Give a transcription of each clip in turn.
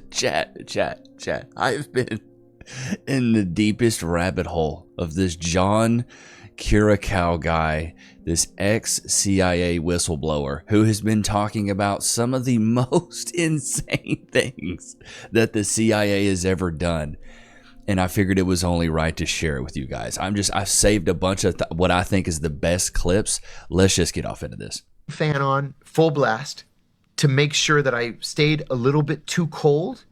Chat. I've been in the deepest rabbit hole of this John Curacao guy, this ex-CIA whistleblower who has been talking about some of the most insane things that the CIA has ever done. And I figured it was only right to share it with you guys. I've saved a bunch of what I think is the best clips. Let's just get off into this. Fan on full blast to make sure that I stayed a little bit too cold,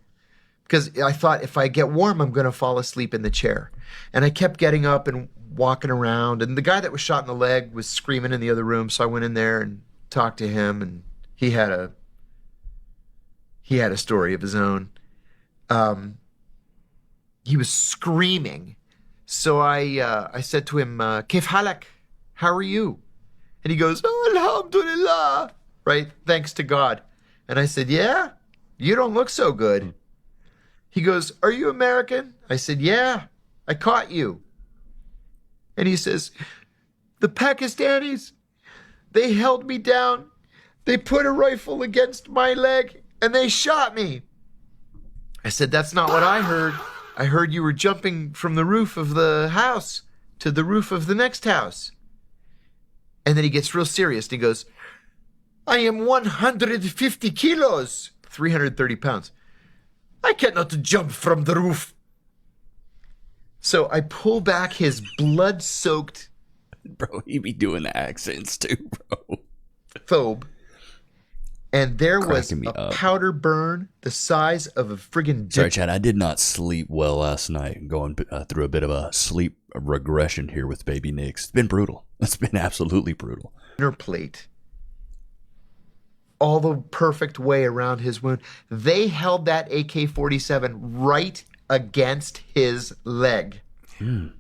because I thought if I get warm, I'm going to fall asleep in the chair. And I kept getting up and walking around. And the guy that was shot in the leg was screaming in the other room. So I went in there and talked to him, and he had a story of his own. He was screaming. So I said to him, Kif halak? How are you? And he goes, Alhamdulillah, right? Thanks to God. And I said, yeah, you don't look so good. He goes, are you American? I said, yeah, I caught you. And he says, the Pakistanis, they held me down. They put a rifle against my leg and they shot me. I said, that's not what I heard. I heard you were jumping from the roof of the house to the roof of the next house. And then he gets real serious and he goes, I am 150 kilos, 330 pounds. I cannot jump from the roof. So I pull back his blood-soaked... Bro, he be doing the accents too, bro. ...thobe. And there was Cracking me a up. powder burn the size of a friggin' Sorry, Chad, I did not sleep well last night. Going through a bit of a sleep regression here with baby Nichs. It's been brutal. It's been absolutely brutal. dinner plate all the perfect way around his wound. They held that AK-47 right against his leg and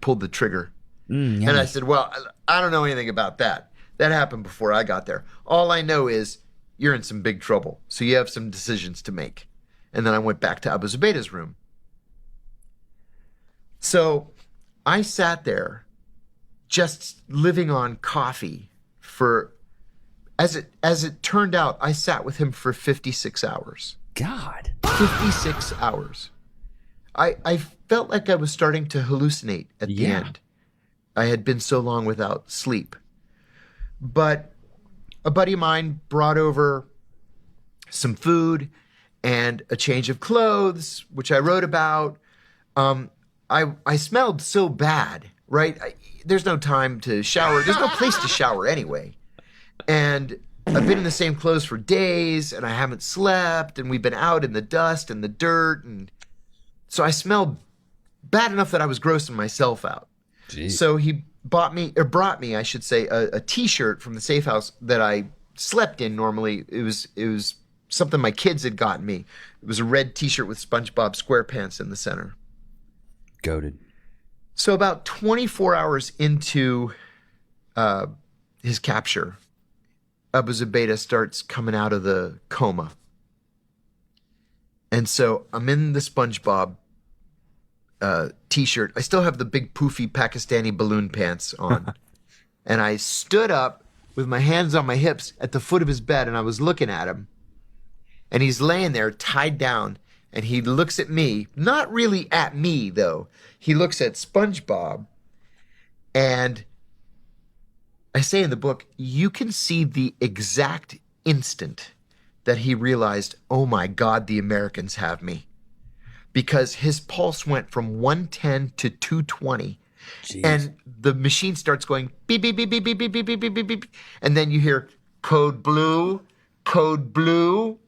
pulled the trigger. And I said, well, I don't know anything about that. That happened before I got there. All I know is you're in some big trouble. So you have some decisions to make. And then I went back to Abu Zubaydah's room. So I sat there just living on coffee for, as it turned out, I sat with him for 56 hours. God. 56 hours. I felt like I was starting to hallucinate at the end. I had been so long without sleep. But a buddy of mine brought over some food and a change of clothes, which I wrote about. I smelled so bad, right? There's no time to shower. There's no place to shower anyway. And I've been in the same clothes for days, and I haven't slept, and we've been out in the dust and the dirt. And so I smelled bad enough that I was grossing myself out. Jeez. So he brought me, I should say, a T-shirt from the safe house that I slept in normally. It was something my kids had gotten me. It was a red T-shirt with SpongeBob SquarePants in the center. Goated. So about 24 hours into his capture, Abu Zubaydah starts coming out of the coma. And so I'm in the SpongeBob T-shirt. I still have the big poofy Pakistani balloon pants on. And I stood up with my hands on my hips at the foot of his bed, and I was looking at him. And he's laying there tied down, and he looks at me, not really at me though. He looks at SpongeBob, and I say in the book, you can see the exact instant that he realized, oh my God, the Americans have me. Because his pulse went from 110 to 220. Jeez. And the machine starts going beep, beep, beep, beep, beep, beep, beep, beep, beep, beep, beep. And then you hear code blue, code blue.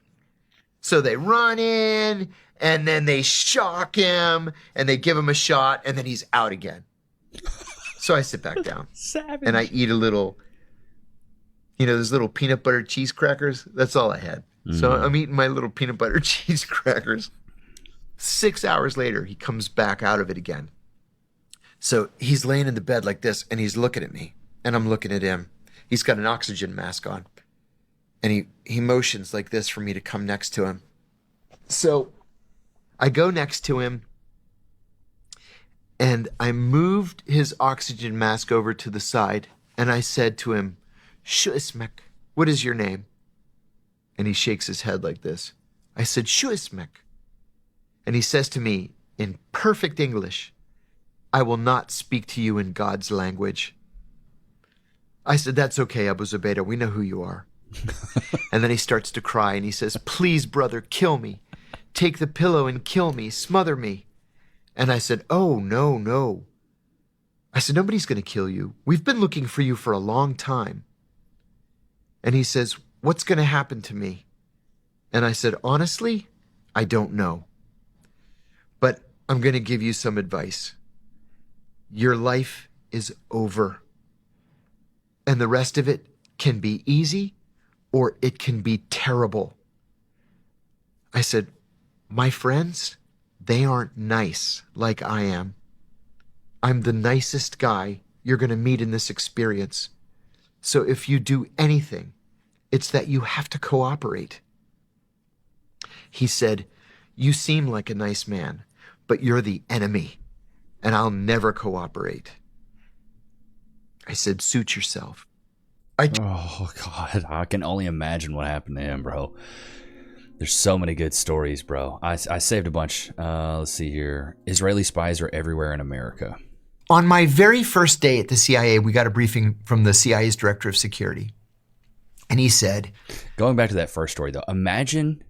So they run in, and then they shock him, and they give him a shot, and then he's out again. So I sit back down. Savage. And I eat a little, those little peanut butter cheese crackers. That's all I had. So I'm eating my little peanut butter cheese crackers. 6 hours later, he comes back out of it again. So he's laying in the bed like this, and he's looking at me, and I'm looking at him. He's got an oxygen mask on, and he motions like this for me to come next to him. So I go next to him, and I moved his oxygen mask over to the side, and I said to him, "Shu ismek, what is your name?" And he shakes his head like this. I said, "Shuismek." And he says to me in perfect English, "I will not speak to you in God's language." I said, "That's okay, Abu Zubaydah. We know who you are." And then he starts to cry and he says, "Please, brother, kill me. Take the pillow and kill me. Smother me." And I said, "Oh, no, no." I said, "Nobody's going to kill you. We've been looking for you for a long time." And he says, "What's going to happen to me?" And I said, "Honestly, I don't know. But I'm going to give you some advice. Your life is over. And the rest of it can be easy or it can be terrible." I said, "My friends, they aren't nice like I am. I'm the nicest guy you're going to meet in this experience. So if you do anything, it's that you have to cooperate." He said, "You seem like a nice man, but you're the enemy, and I'll never cooperate." I said, "Suit yourself." Oh, God. I can only imagine what happened to him, bro. There's so many good stories, bro. I saved a bunch. Let's see here. Israeli spies are everywhere in America. On my very first day at the CIA, we got a briefing from the CIA's director of security. And he said, Going back to that first story, though, imagine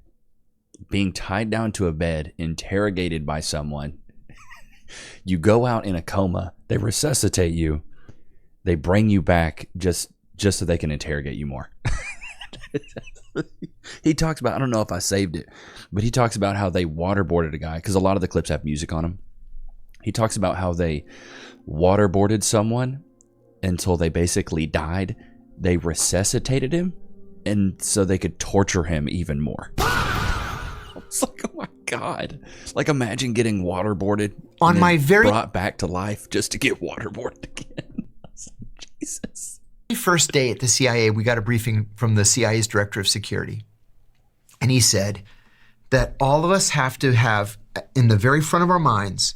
being tied down to a bed, interrogated by someone. You go out in a coma. They resuscitate you. They bring you back just so they can interrogate you more. He talks about, I don't know if I saved it, but he talks about how they waterboarded a guy, because a lot of the clips have music on them. He talks about how they waterboarded someone until they basically died. They resuscitated him, and so they could torture him even more. It's like, oh my God. Like, imagine getting waterboarded on my very brought back to life just to get waterboarded again. Jesus. first day at the CIA, we got a briefing from the CIA's director of security. And he said that all of us have to have in the very front of our minds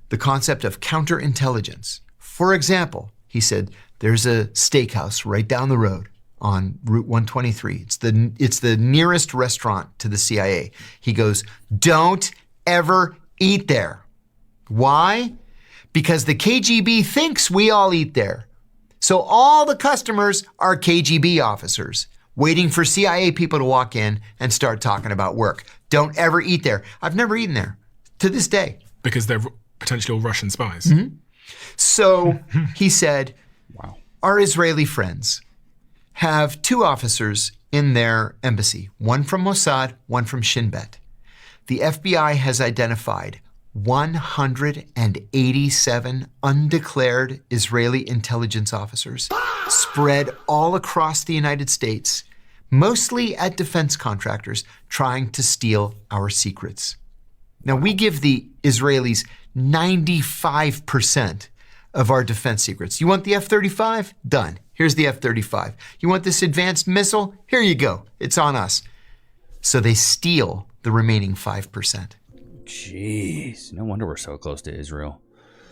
the concept of counterintelligence. For example, he said, there's a steakhouse right down the road on Route 123. It's the nearest restaurant to the CIA. He goes, "Don't ever eat there." Why? Because the KGB thinks we all eat there. So all the customers are KGB officers waiting for CIA people to walk in and start talking about work. Don't ever eat there. I've never eaten there to this day. Because they're potentially all Russian spies. Mm-hmm. So he said, Wow. Our Israeli friends have two officers in their embassy, one from Mossad, one from Shin Bet. The FBI has identified 187 undeclared Israeli intelligence officers spread all across the United States, mostly at defense contractors trying to steal our secrets. Now, we give the Israelis 95% of our defense secrets. You want the F-35? Done. Here's the F-35. You want this advanced missile? Here you go. It's on us. So they steal the remaining 5%. Jeez. No wonder we're so close to Israel.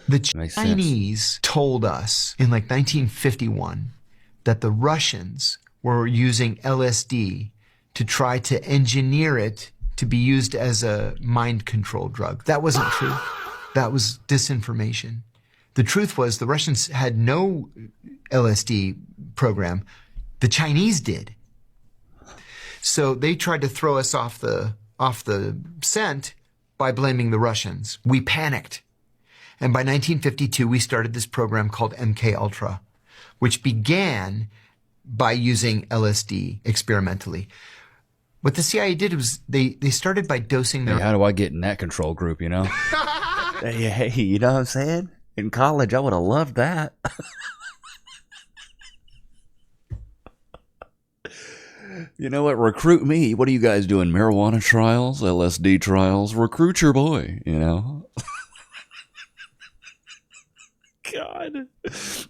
The Makes Chinese sense. told us in like 1951 that the Russians were using LSD to try to engineer it to be used as a mind control drug. That wasn't true. That was disinformation. The truth was the Russians had no LSD program. The Chinese did. So they tried to throw us off the scent by blaming the Russians. We panicked. And by 1952, we started this program called MK Ultra, which began by using LSD experimentally. What the CIA did was they started by dosing their... Hey, how do I get in that control group, you know? hey, you know what I'm saying? In college, I would have loved that. You know what? Recruit me. What are you guys doing? Marijuana trials? LSD trials? Recruit your boy, you know? God.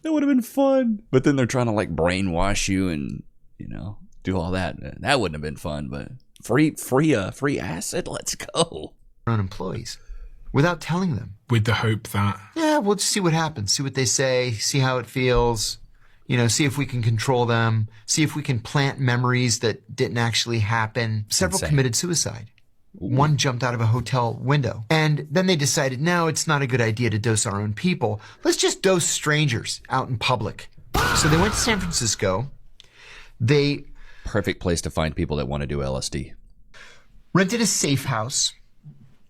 That would have been fun. But then they're trying to like brainwash you and, you know, do all that. That wouldn't have been fun, but free acid? Let's go. own employees without telling them. With the hope that... Yeah, we'll just see what happens. See what they say. See how it feels. see if we can control them, see if we can plant memories that didn't actually happen. Several committed suicide. One jumped out of a hotel window. And then they decided, no, it's not a good idea to dose our own people. Let's just dose strangers out in public. So they went to San Francisco. They Perfect place to find people that want to do LSD. rented a safe house,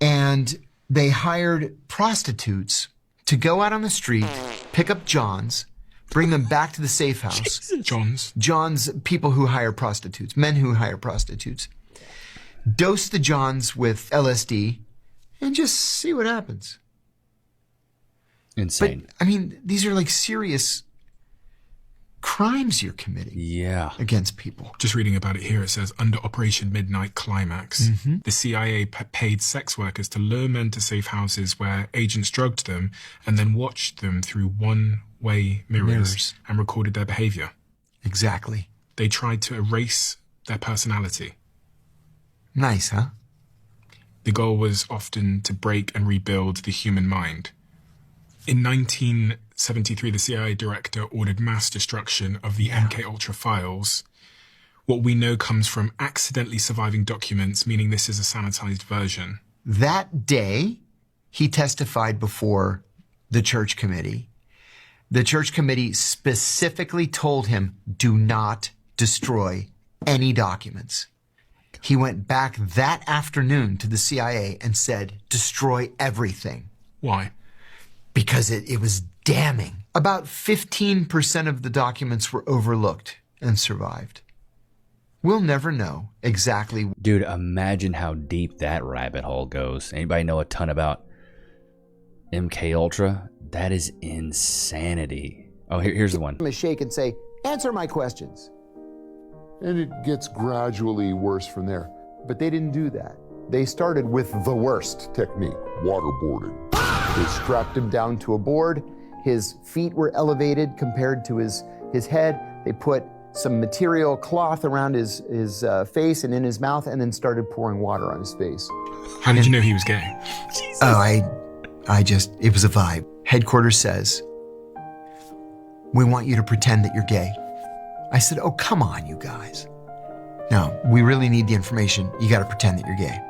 and they hired prostitutes to go out on the street, pick up Johns, bring them back to the safe house. Johns, people who hire prostitutes, men who hire prostitutes. Dose the Johns with LSD and just see what happens. Insane. But, I mean, these are like serious crimes you're committing against people. Just reading about it here, it says, under Operation Midnight Climax, the CIA paid sex workers to lure men to safe houses where agents drugged them and then watched them through one-way mirrors and recorded their behavior. Exactly. They tried to erase their personality. Nice, huh? The goal was often to break and rebuild the human mind. In 1973, the CIA director ordered mass destruction of the MKUltra files. What we know comes from accidentally surviving documents, meaning this is a sanitized version. That day, he testified before the church committee. The church committee specifically told him, do not destroy any documents. He went back that afternoon to the CIA and said, destroy everything. Why? Because it was damning. About 15% of the documents were overlooked and survived. We'll never know exactly. Dude, imagine how deep that rabbit hole goes. Anybody know a ton about MKUltra? That is insanity. Oh, here's the one. A shake and say, answer my questions. And it gets gradually worse from there. But they didn't do that. They started with the worst technique, waterboarding. They strapped him down to a board. His feet were elevated compared to his head. They put some material cloth around his face and in his mouth and then started pouring water on his face. How did you know he was gay? Jesus. Oh, it was a vibe. Headquarters says, we want you to pretend that you're gay. I said, oh, come on, you guys. No, we really need the information. You got to pretend that you're gay.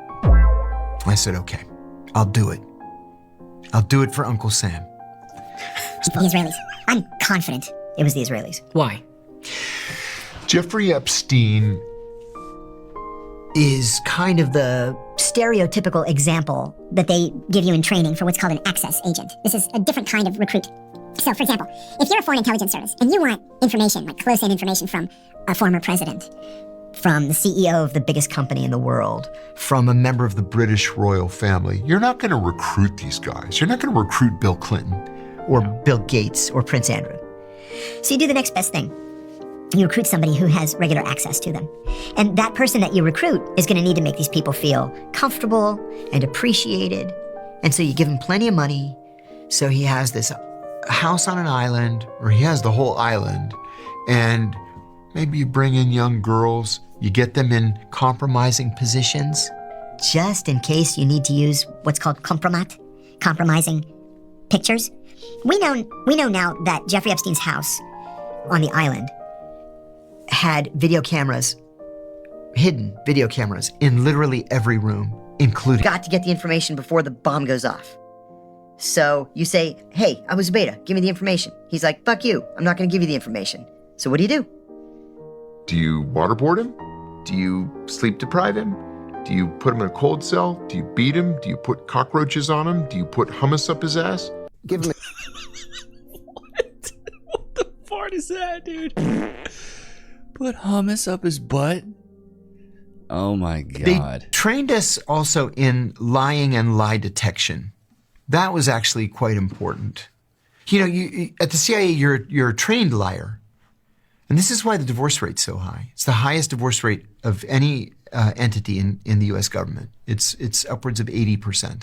I said, okay, I'll do it. I'll do it for Uncle Sam. The Israelis. I'm confident it was the Israelis. Why? Jeffrey Epstein Is kind of the stereotypical example that they give you in training for what's called an access agent. This is a different kind of recruit. So, for example, if you're a foreign intelligence service and you want information, like close-in information from a former president, from the CEO of the biggest company in the world, from a member of the British royal family, you're not going to recruit these guys. You're not going to recruit Bill Clinton or Bill Gates or Prince Andrew. So you do the next best thing. You recruit somebody who has regular access to them. And that person that you recruit is going to need to make these people feel comfortable and appreciated. And so you give him plenty of money. So he has this house on an island, or he has the whole island. And maybe you bring in young girls, you get them in compromising positions, just in case you need to use what's called compromising pictures. We know now that Jeffrey Epstein's house on the island had video cameras, hidden video cameras in literally every room, including... Got to get the information before the bomb goes off. So you say, hey, Abu Zubaydah, give me the information. He's like, fuck you, I'm not going to give you the information. So what do? Do you waterboard him? Do you sleep deprive him? Do you put him in a cold cell? Do you beat him? Do you put cockroaches on him? Do you put hummus up his ass? Give him What? What the fart is that, dude? Put hummus up his butt? Oh my God. They trained us also in lying and lie detection. That was actually quite important. You know, you at the CIA, you're a trained liar. And this is why the divorce rate's so high. It's the highest divorce rate of any entity in the U.S. government. It's upwards of 80%.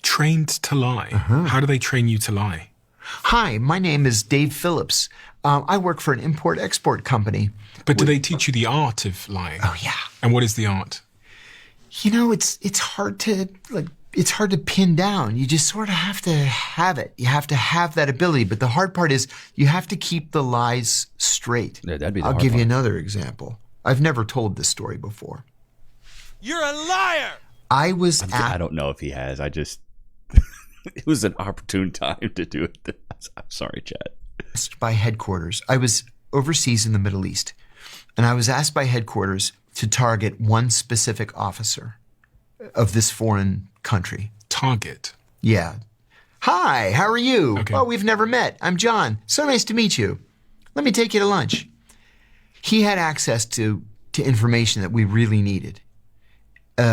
Trained to lie. How do they train you to lie? Hi, my name is Dave Phillips. I work for an import-export company. But do they teach you the art of lying? Oh, yeah. And what is the art? You know, it's hard to it's hard to pin down. You just sort of have to have it. You have to have that ability. But the hard part is you have to keep the lies straight. Yeah, that'd be the I'll hard give you part. another example. I've never told this story before. You're a liar! I was I at don't know if he has. I just it was an opportune time to do it. I'm sorry, Chad. asked by headquarters. I was overseas in the Middle East, and I was asked by headquarters to target one specific officer of this foreign country. Target. Yeah. Hi, how are you? Okay. Oh, we've never met. I'm John. So nice to meet you. Let me take you to lunch. He had access to information that we really needed.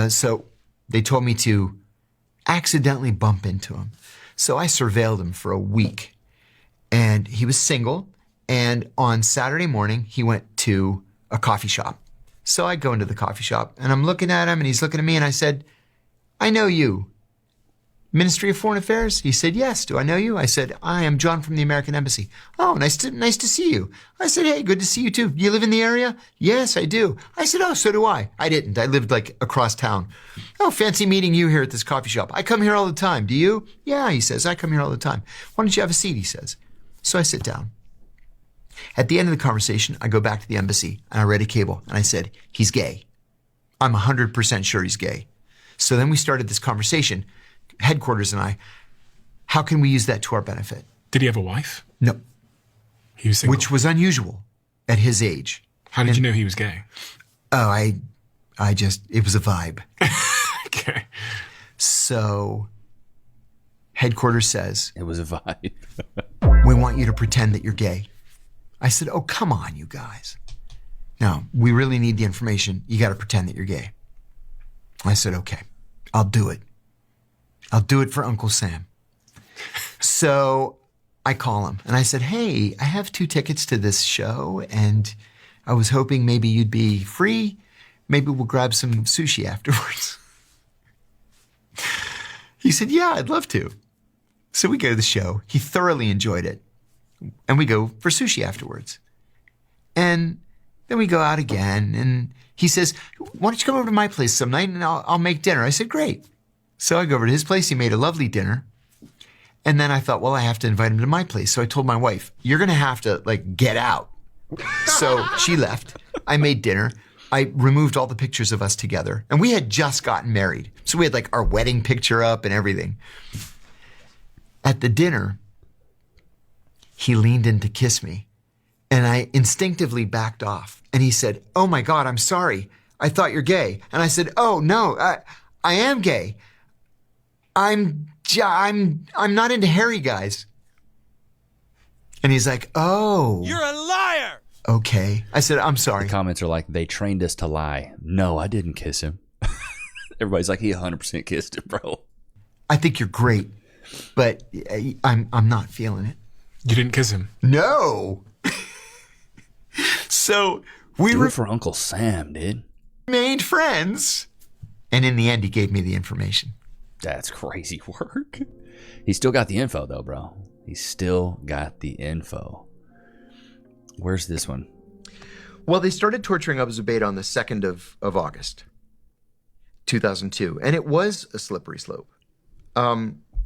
So they told me to accidentally bump into him. So I surveilled him for a week. And he was single. And on Saturday morning, he went to a coffee shop. So I go into the coffee shop and I'm looking at him and he's looking at me and I said, I know you. Ministry of Foreign Affairs? He said, yes. Do I know you? I said, I am John from the American Embassy. Oh, nice to see you. I said, hey, good to see you too. You live in the area? Yes, I do. I said, oh, so do I. I didn't. I lived like across town. Oh, fancy meeting you here at this coffee shop. I come here all the time. Do you? Yeah, he says, I come here all the time. Why don't you have a seat, he says. So I sit down. At the end of the conversation, I go back to the embassy and I read a cable and I said, he's gay. I'm 100% sure he's gay. So then we started this conversation, headquarters and I, how can we use that to our benefit? Did he have a wife? No, He was single. which was unusual at his age. How did you know he was gay? Oh, I just, it was a vibe. Okay. So headquarters says, It was a vibe. we want you to pretend that you're gay. I said, oh, come on, you guys. No, we really need the information. You got to pretend that you're gay. I said, okay, I'll do it. I'll do it for Uncle Sam. So I call him and I said, hey, I have 2 tickets to this show and I was hoping maybe you'd be free. Maybe we'll grab some sushi afterwards. He said, yeah, I'd love to. So we go to the show. He thoroughly enjoyed it. And we go for sushi afterwards. And then we go out again. And he says, why don't you come over to my place some night and I'll make dinner. I said, great. So I go over to his place. He made a lovely dinner. And then I thought, well, I have to invite him to my place. So I told my wife, you're going to have to get out. So she left. I made dinner. I removed all the pictures of us together. And we had just gotten married. So we had our wedding picture up and everything. At the dinner, he leaned in to kiss me. And I instinctively backed off. And he said, oh my God, I'm sorry. I thought you're gay. And I said, oh no, I am gay. I'm not into hairy guys. And he's like, oh. You're a liar! Okay. I said, I'm sorry. The comments are like, they trained us to lie. No, I didn't kiss him. Everybody's like, he 100% kissed him, bro. I think you're great, but I'm not feeling it. You didn't kiss him? No. So we Do it for Uncle Sam, dude. remained friends. And in the end, he gave me the information. That's crazy work. He still got the info, though, bro. He's still got the info. Where's this one? Well, they started torturing Abu Zubaydah on the 2nd of August, 2002. And it was a slippery slope.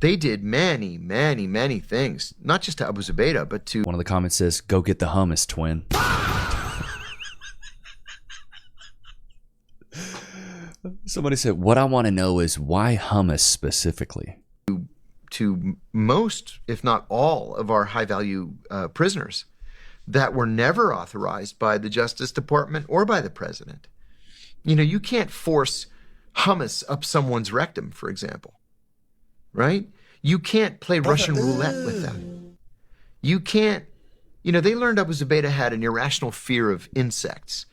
They did many, many, many things. Not just to Abu Zubaydah, but to... One of the comments says, go get the hummus, twin. Somebody said, what I want to know is why hummus specifically? to most, if not all, of our high-value prisoners that were never authorized by the Justice Department or by the president. You know, you can't force hummus up someone's rectum, for example, right? You can't play Russian roulette with them. You can't, you know, they learned Abu Zubaydah had an irrational fear of insects.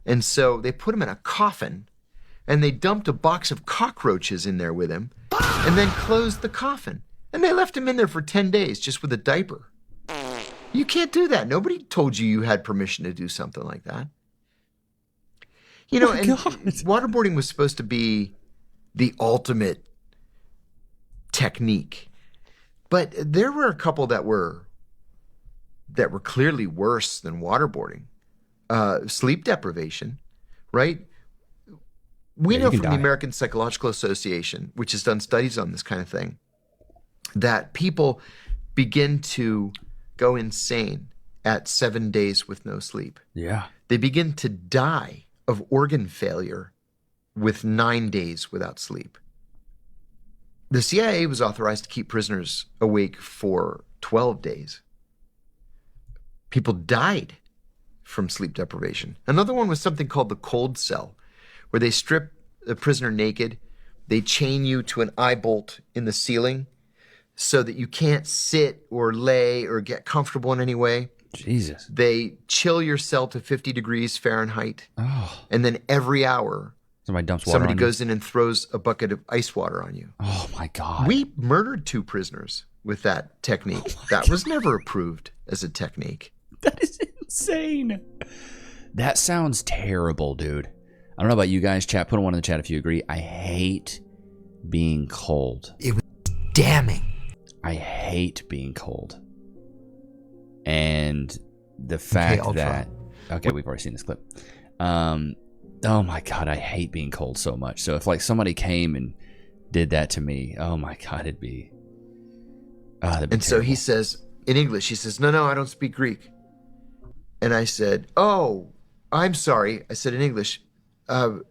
And so they put him in a coffin and they dumped a box of cockroaches in there with him and then closed the coffin. And they left him in there for 10 days just with a diaper. You can't do that. Nobody told you you had permission to do something like that. You know, and waterboarding was supposed to be the ultimate technique. But there were a couple that were clearly worse than waterboarding. Sleep deprivation, right? We Yeah, know you can from the die. American Psychological Association, which has done studies on this kind of thing, that people begin to go insane at 7 days with no sleep. Yeah. They begin to die of organ failure with 9 days without sleep. The CIA was authorized to keep prisoners awake for 12 days. People died from sleep deprivation. Another one was something called the cold cell, where they strip the prisoner naked, they chain you to an eye bolt in the ceiling so that you can't sit or lay or get comfortable in any way. Jesus. They chill your cell to 50 degrees Fahrenheit. Oh. And then every hour, Somebody dumps water somebody on goes in and throws a bucket of ice water on you. you. Oh my God. We murdered 2 prisoners with that technique. That was never approved as a technique. That is insane. That sounds terrible, dude. I don't know about you guys, chat. Put one in the chat if you agree. I hate being cold. It was damning. I hate being cold. And the fact I'll that... Okay, we've already seen this clip. Oh my God, I hate being cold so much. So if like somebody came and did that to me, oh my God, it'd be... that'd be And so he terrible. says, in English, he says, no, I don't speak Greek. And I said, oh, I'm sorry. I said in English, I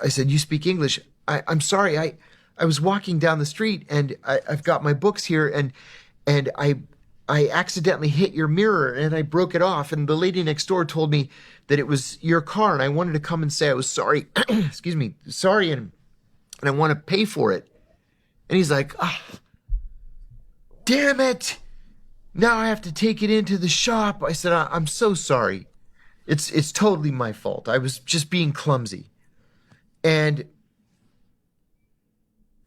said, you speak English. I'm sorry. I was walking down the street and I've got my books here and I accidentally hit your mirror and I broke it off. And the lady next door told me that it was your car and I wanted to come and say I was sorry. Excuse me. Sorry. And I want to pay for it. And he's like, damn it. Now I have to take it into the shop. I said, I'm so sorry. It's totally my fault. I was just being clumsy. And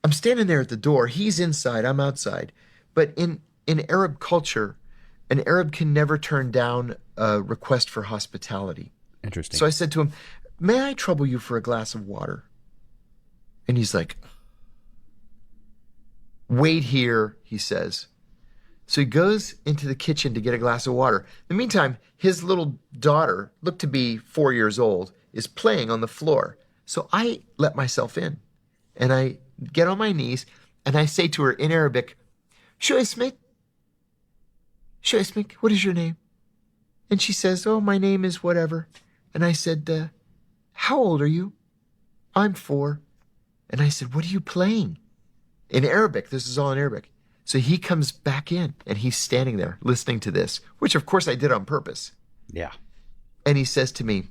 I'm standing there at the door. He's inside. I'm outside. But in Arab culture, an Arab can never turn down a request for hospitality. Interesting. So I said to him, may I trouble you for a glass of water? And he's like, wait here, he says. So he goes into the kitchen to get a glass of water. In the meantime, his little daughter, looked to be 4 years old, is playing on the floor. So I let myself in and I get on my knees and I say to her in Arabic, Shu ismik? Shu ismik? What is your name? And she says, oh, my name is whatever. And I said, how old are you? I'm 4. And I said, what are you playing? In Arabic. This is all in Arabic. So he comes back in and he's standing there listening to this, which of course I did on purpose. Yeah. And he says to me,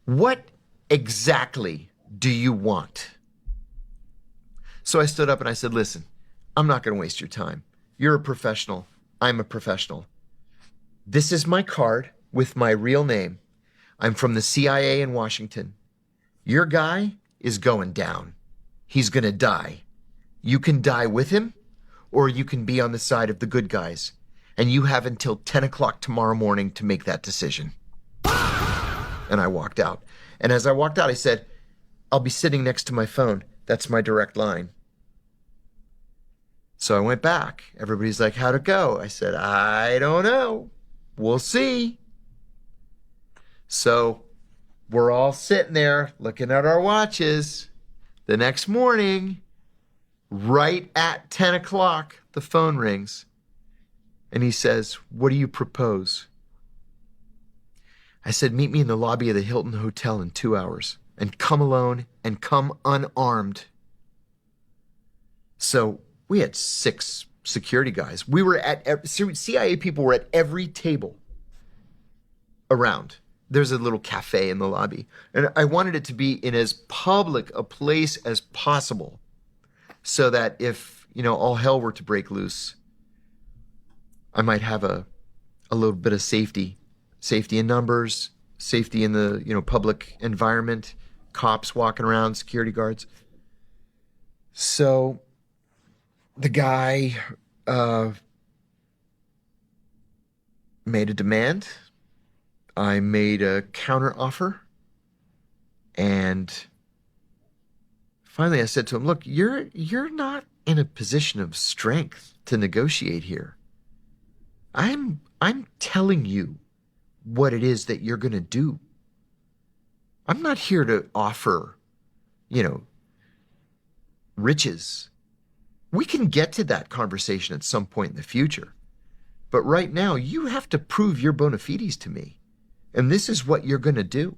what exactly do you want? So I stood up and I said, listen, I'm not going to waste your time. You're a professional. I'm a professional. This is my card with my real name. I'm from the CIA in Washington. Your guy is going down. He's going to die. You can die with him, or you can be on the side of the good guys. And you have until 10 o'clock tomorrow morning to make that decision. And I walked out. And as I walked out, I said, I'll be sitting next to my phone. That's my direct line. So I went back. Everybody's like, how'd it go? I said, I don't know. We'll see. So we're all sitting there looking at our watches. The next morning, right at 10 o'clock, the phone rings. And he says, what do you propose? I said, meet me in the lobby of the Hilton Hotel in 2 hours. And come alone and come unarmed. So we had 6 security guys. We were at, CIA people were at every table around. There's a little cafe in the lobby. And I wanted it to be in as public a place as possible so that if, all hell were to break loose, I might have a little bit of safety in numbers, safety in the, public environment, cops walking around, security guards. So the guy made a demand. I made a counter offer. And finally I said to him, look, you're not in a position of strength to negotiate here. I'm telling you what it is that you're going to do. I'm not here to offer riches. We can get to that conversation at some point in the future. But right now, you have to prove your bona fides to me. And this is what you're going to do.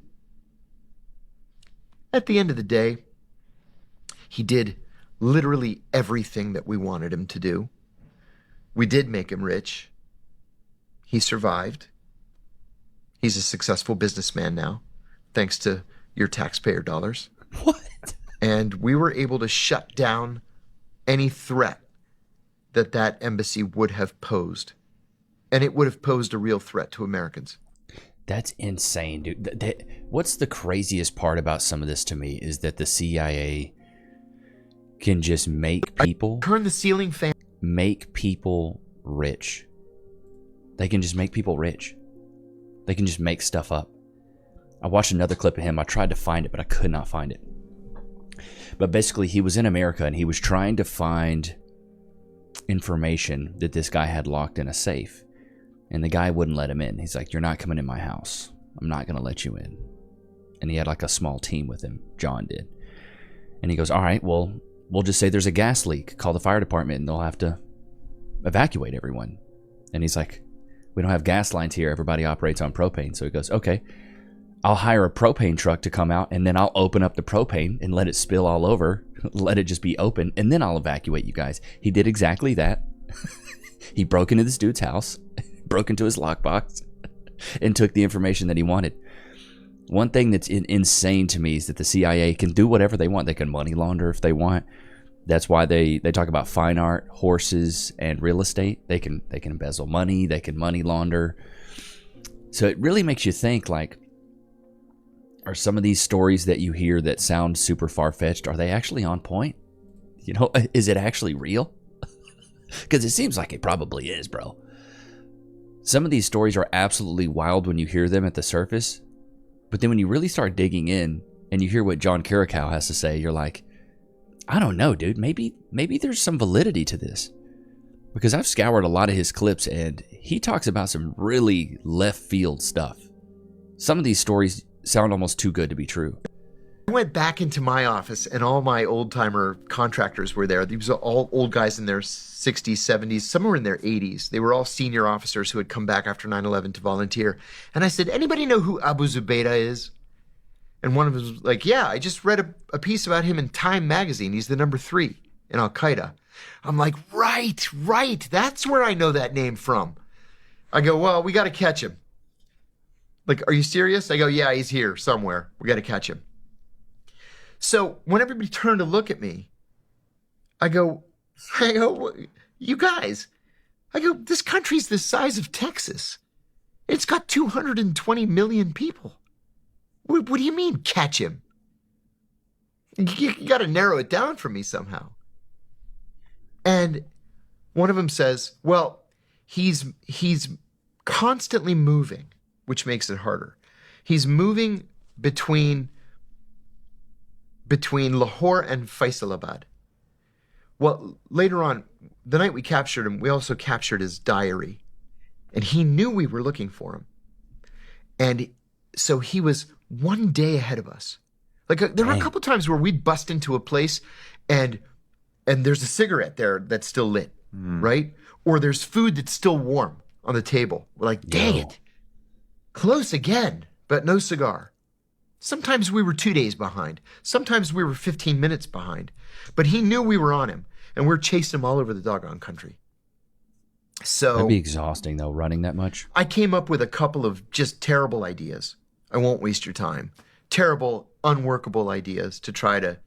At the end of the day, he did literally everything that we wanted him to do. We did make him rich. He survived. He's a successful businessman now, thanks to your taxpayer dollars. What? And we were able to shut down any threat that embassy would have posed. And it would have posed a real threat to Americans. That's insane, dude. What's the craziest part about some of this to me is that the CIA can just make people... Turn the ceiling fan. Make people rich. They can just make people rich. They can just make stuff up. I watched another clip of him. I tried to find it, but I could not find it. But basically, he was in America, and he was trying to find information that this guy had locked in a safe. And the guy wouldn't let him in. He's like, you're not coming in my house. I'm not going to let you in. And he had like a small team with him. John did. And he goes, all right, well, we'll just say there's a gas leak. Call the fire department and they'll have to evacuate everyone. And he's like, we don't have gas lines here. Everybody operates on propane. So he goes, okay, I'll hire a propane truck to come out and then I'll open up the propane and let it spill all over. Let it just be open. And then I'll evacuate you guys. He did exactly that. He broke into this dude's house, broke into his lockbox, and took the information that he wanted. One thing that's insane to me is that the CIA can do whatever they want. They can money launder if they want. That's why they talk about fine art, horses, and real estate. They can embezzle money. They can money launder. So it really makes you think, like, are some of these stories that you hear that sound super far-fetched, are they actually on point? You know, is it actually real? Because it seems like it probably is, bro. Some of these stories are absolutely wild when you hear them at the surface. But then when you really start digging in and you hear what John Curacao has to say, you're like, I don't know, dude. Maybe there's some validity to this. Because I've scoured a lot of his clips and he talks about some really left field stuff. Some of these stories sound almost too good to be true. I went back into my office and all my old-timer contractors were there. These were all old guys in their 60s, 70s. Some were in their 80s. They were all senior officers who had come back after 9/11 to volunteer. And I said, anybody know who Abu Zubaydah is? And one of them was like, yeah, I just read a piece about him in Time magazine. He's the number 3 in Al-Qaeda. I'm like, right. That's where I know that name from. I go, well, we got to catch him. Like, are you serious? I go, yeah, he's here somewhere. We got to catch him. So when everybody turned to look at me, I go, you guys, I go, this country's the size of Texas. It's got 220 million people. What do you mean, catch him? You got to narrow it down for me somehow. And one of them says, well, he's constantly moving, which makes it harder. He's moving between Lahore and Faisalabad. Well, later on, the night we captured him, we also captured his diary. And he knew we were looking for him. And so he was one day ahead of us. Like, there were a couple times where we'd bust into a place and there's a cigarette there that's still lit, right? Or there's food that's still warm on the table. We're like, dang it. Close again, but no cigar. Sometimes we were 2 days behind. Sometimes we were 15 minutes behind. But he knew we were on him, and we're chasing him all over the doggone country. So that'd be exhausting, though, running that much. I came up with a couple of just terrible ideas. I won't waste your time. Terrible, unworkable ideas to try to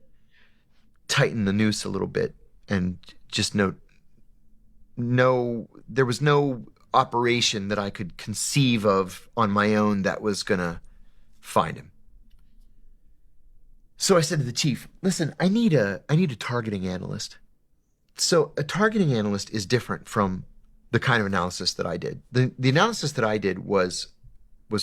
tighten the noose a little bit. And just there was no operation that I could conceive of on my own that was going to find him. So I said to the chief, listen, I need a targeting analyst. So a targeting analyst is different from the kind of analysis that I did. The analysis that I did was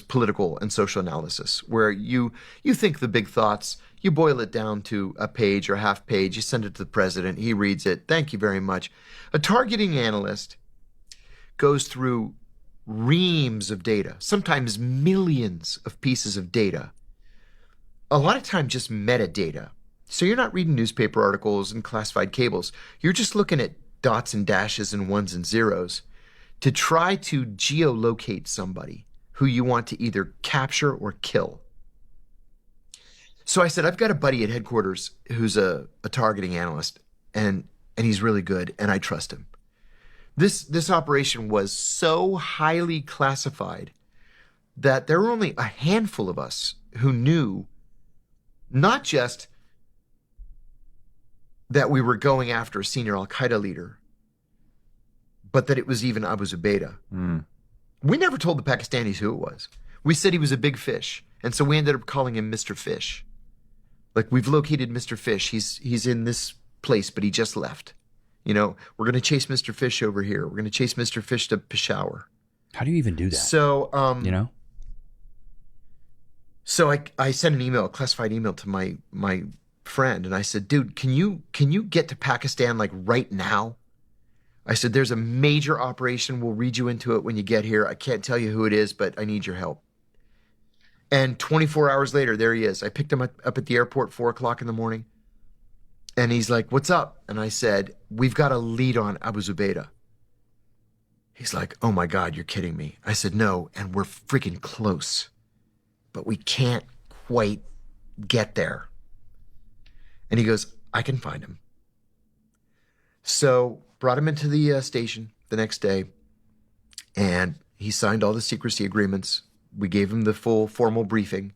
political and social analysis, where you think the big thoughts, you boil it down to a page or a half page, you send it to the president, he reads it, thank you very much. A targeting analyst goes through reams of data, sometimes millions of pieces of data. A lot of times just metadata. So you're not reading newspaper articles and classified cables. You're just looking at dots and dashes and ones and zeros to try to geolocate somebody who you want to either capture or kill. So I said, I've got a buddy at headquarters who's a targeting analyst, and he's really good, and I trust him. This operation was so highly classified that there were only a handful of us who knew not just that we were going after a senior al-Qaeda leader, but that it was even Abu Zubaydah. We never told the Pakistanis who it was. We said he was a big fish, and so we ended up calling him Mr. Fish. Like, we've located Mr. Fish. He's in this place, but he just left. You know, we're going to chase Mr. Fish over here. We're going to chase Mr. Fish to Peshawar. How do you even do that? So, you know? So I sent an email, a classified email to my friend, and I said, dude, can you get to Pakistan like right now? I said, there's a major operation. We'll read you into it when you get here. I can't tell you who it is, but I need your help. And 24 hours later, there he is. I picked him up at the airport, 4 o'clock in the morning. And he's like, what's up? And I said, we've got a lead on Abu Zubaydah. He's like, oh my God, you're kidding me. I said, no, and we're freaking close, but we can't quite get there. And he goes, I can find him. So brought him into the station the next day, and he signed all the secrecy agreements. We gave him the full formal briefing,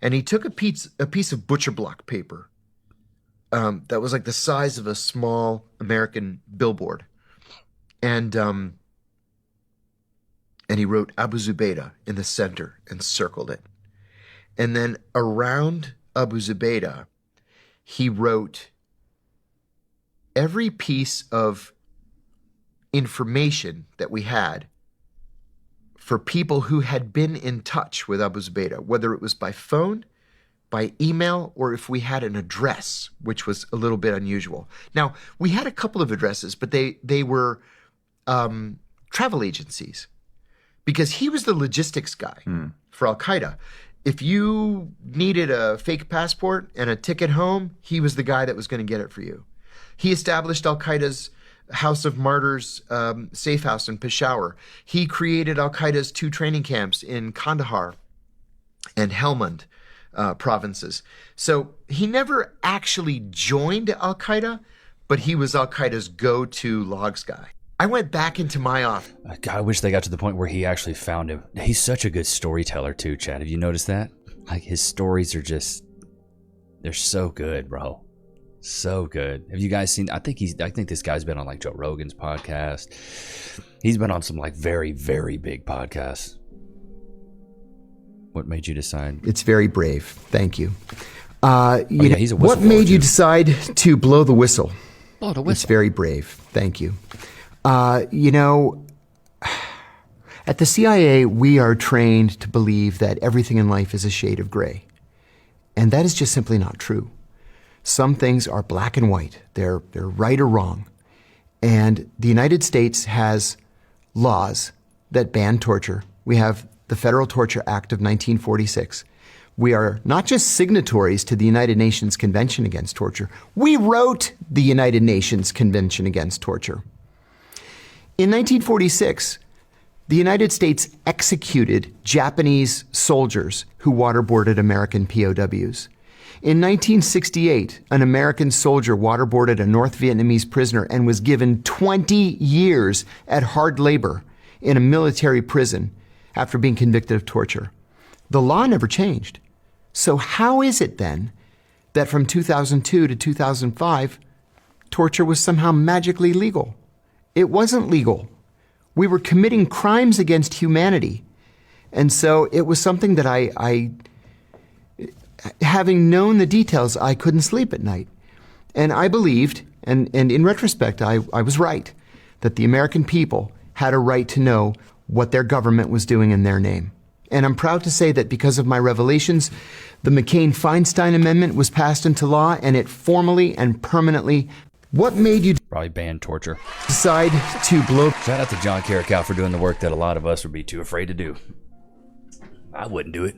and he took a piece of butcher block paper that was like the size of a small American billboard, and he wrote Abu Zubaydah in the center and circled it. And then around Abu Zubaydah, he wrote every piece of information that we had for people who had been in touch with Abu Zubaydah, whether it was by phone, by email, or if we had an address, which was a little bit unusual. Now, we had a couple of addresses, but they were travel agencies, because he was the logistics guy for al-Qaeda. If you needed a fake passport and a ticket home, he was the guy that was going to get it for you. He established al-Qaeda's House of Martyrs safe house in Peshawar. He created al-Qaeda's 2 training camps in Kandahar and Helmand provinces. So he never actually joined al-Qaeda, but he was al-Qaeda's go-to logs guy. I went back into my office. God, I wish they got to the point where he actually found him. He's such a good storyteller too, Chad. Have you noticed that? Like, his stories are just, they're so good, bro. So good. Have you guys seen, I think this guy's been on like Joe Rogan's podcast. He's been on some like very, very big podcasts. What made you decide? It's very brave. Thank you. He's a whistleblower. What made you decide to blow the whistle? Blow the whistle. It's very brave. Thank you. At the CIA, we are trained to believe that everything in life is a shade of gray. And that is just simply not true. Some things are black and white. They're right or wrong. And the United States has laws that ban torture. We have the Federal Torture Act of 1946. We are not just signatories to the United Nations Convention Against Torture. We wrote the United Nations Convention Against Torture. In 1946, the United States executed Japanese soldiers who waterboarded American POWs. In 1968, an American soldier waterboarded a North Vietnamese prisoner and was given 20 years at hard labor in a military prison after being convicted of torture. The law never changed. So how is it then that from 2002 to 2005, torture was somehow magically legal? It wasn't legal. We were committing crimes against humanity. And so it was something that I having known the details, I couldn't sleep at night. And I believed, and in retrospect, I was right, that the American people had a right to know what their government was doing in their name. And I'm proud to say that because of my revelations, the McCain-Feinstein Amendment was passed into law, and it formally and permanently. What made you probably ban torture? Decide to blow? Shout out to John Carricow for doing the work that a lot of us would be too afraid to do. I wouldn't do it.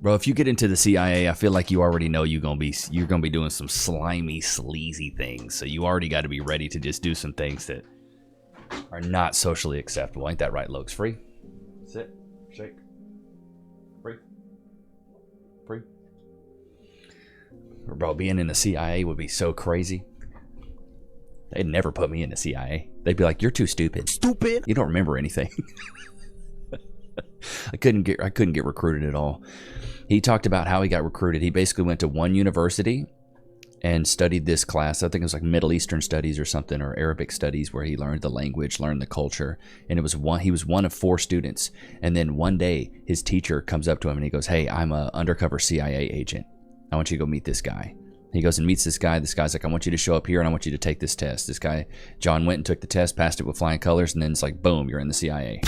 Bro, if you get into the CIA, I feel like you already know you're gonna be doing some slimy, sleazy things. So you already got to be ready to just do some things that are not socially acceptable. Ain't that right, Lokes? Free? Sit. Shake. Free. Free. Bro, being in the CIA would be so crazy. They'd never put me in the CIA. They'd be like, "You're too stupid. Stupid. You don't remember anything." I couldn't get recruited at all. He talked about how he got recruited. He basically went to one university and studied this class. I think it was like Middle Eastern studies or something, or Arabic studies, where he learned the language, learned the culture. And he was one of 4 students. And then one day his teacher comes up to him and he goes, "Hey, I'm an undercover CIA agent. I want you to go meet this guy." He goes and meets this guy. This guy's like, "I want you to show up here and I want you to take this test." This guy, John, went and took the test, passed it with flying colors, and then it's like, boom, you're in the CIA.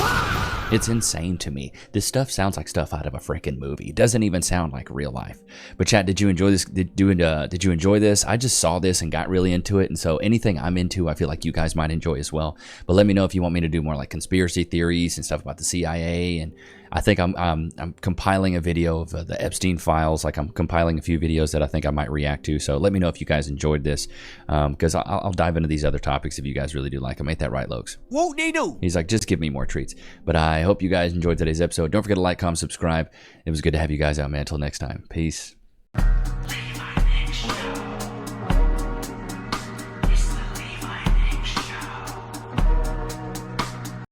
It's insane to me. This stuff sounds like stuff out of a freaking movie. It doesn't even sound like real life. But chat, did you enjoy this? Did you enjoy this? I just saw this and got really into it. And so anything I'm into, I feel like you guys might enjoy as well. But let me know if you want me to do more like conspiracy theories and stuff about the CIA. And I think I'm compiling a video of the Epstein files. Like I'm compiling a few videos that I think I might react to. So let me know if you guys enjoyed this, because I'll dive into these other topics if you guys really do like them. Ain't that right, Lokes? Whoop-de-doo. He's like, just give me more treats. But I hope you guys enjoyed today's episode. Don't forget to like, comment, subscribe. It was good to have you guys out, man. Until next time. Peace.